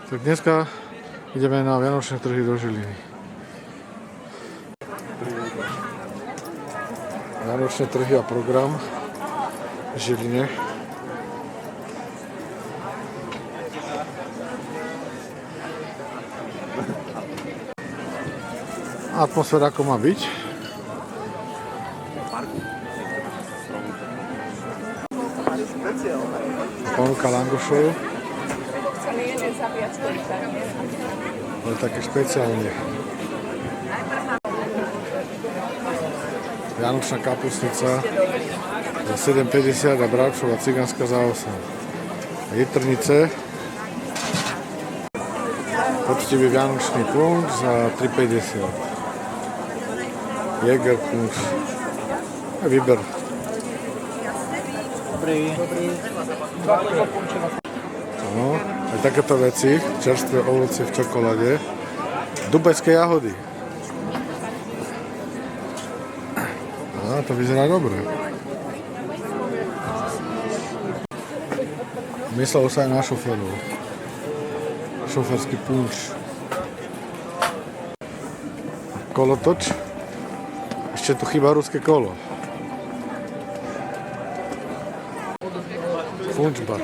Tak dneska ideme na vianočné trhy do Žiliny. Vianočné trhy a program v Žiline. Atmosféra ako má byť. Ponuka langošov. Ale také špeciálne. Vianočná kapustnica za 7,50 a bravčová cigánska za 8. Jitrnice. Poctivý vianočný punč za 3,50. Jäger punč. A výber. Dobrý. No, aj takéto veci, čerstvé ovocie v čokoláde, dubajské jahody. Á, to vyzerá dobre. Myslelo sa aj na šoferov. Šoferský punč. Kolotoč. Ešte tu chýba ruské kolo. Punč bar.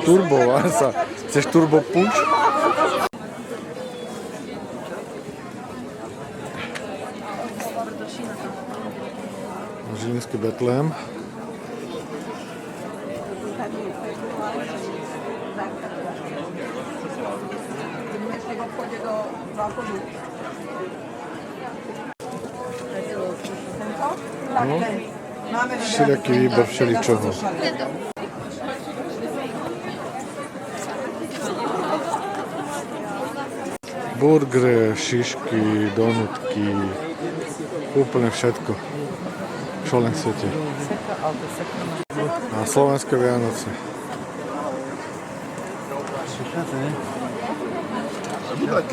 Turbo, Vanessa. Chceš turbo punč? Žilinský Betlém. No, všelijaký výber všeličoho. Burgery, šišky, donutky, úplne všetko, čo len chcete. A slovenské Vianoce.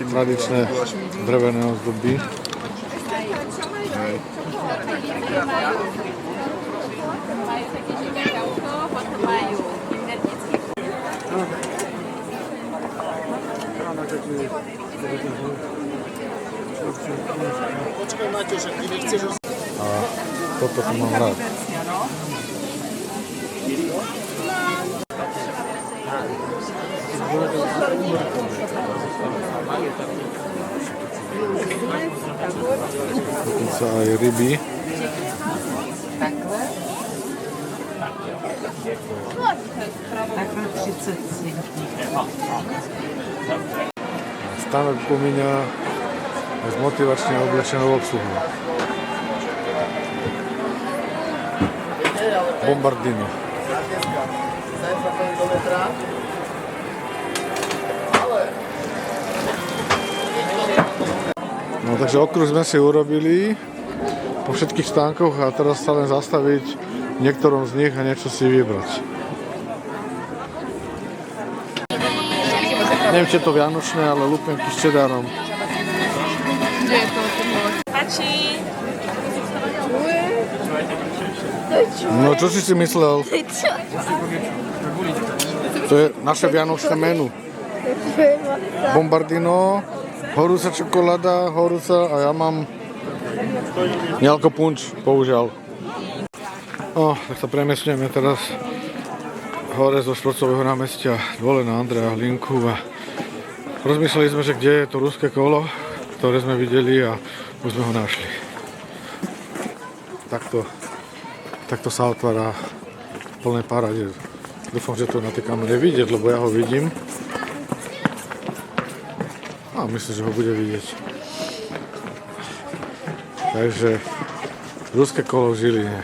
Tradičné drevené ozdoby. A toto tu mám rád. Dokonca aj ryby. Stánok pomíňa s motivačne oblečenou obsluhou. Bombardino. No takže okruh sme si urobili po všetkých stánkoch a teraz sa len zastaviť v niektorom z nich a niečo si vybrať. Neviem, či je to vianočné, ale lupenky s čedárom. No, čo si myslel? To je naše vianočné menu. Bombardino, horúca čokoláda, horúca a ja mám nealko punč, bohužiaľ. Tak sa premiesňujeme teraz hore zo Štvorcového námestia dole na Andreja Hlinku a rozmysleli sme, že kde je to ruské kolo, ktoré sme videli a už sme ho našli. Takto sa otvára v plnej paráde. Dúfam, že to na tej kamere vidieť, lebo ja ho vidím. A myslím, že ho bude vidieť. Takže ruské kolo v Žiline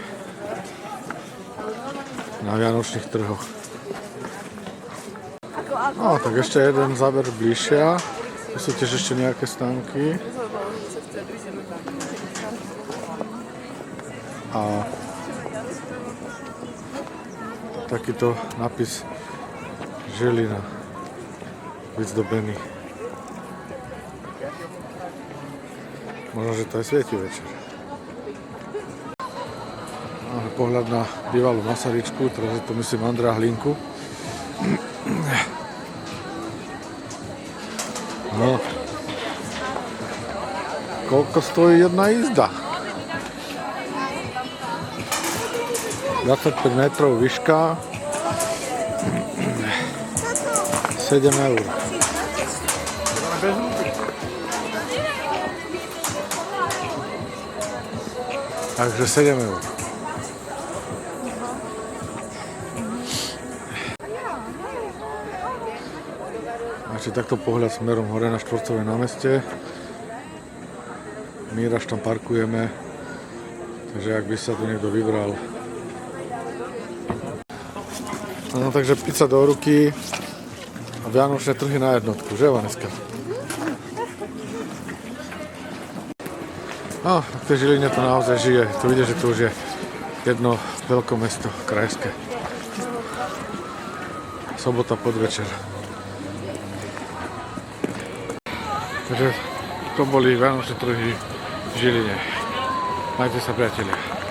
na vianočných trhoch. Tak ešte jeden záber bližšia. Tu sú tiež ešte nejaké stánky. A takýto nápis Žilina vyzdobený. Možno, že to aj svieti večer. Máme pohľad na bývalú Masaryčku, teraz je to myslím Andrea Hlinku. No. Koľko stojí jedna jízda? 25 metrov výška, 7 eur. Takže 7 eur. Znači takto pohľad smerom hore na Štvorcové námestie. Míraš tam parkujeme, takže ak by sa tu niekto vybral. No takže pizza do ruky a vianočné trhy na jednotku, že Vaneska? No, v tej Žiline to naozaj žije. Tu vidíš, že tu už je jedno veľkomesto krajské. Sobota podvečer. Takže to boli vianočné trhy v Žiline. Majte sa, priatelia.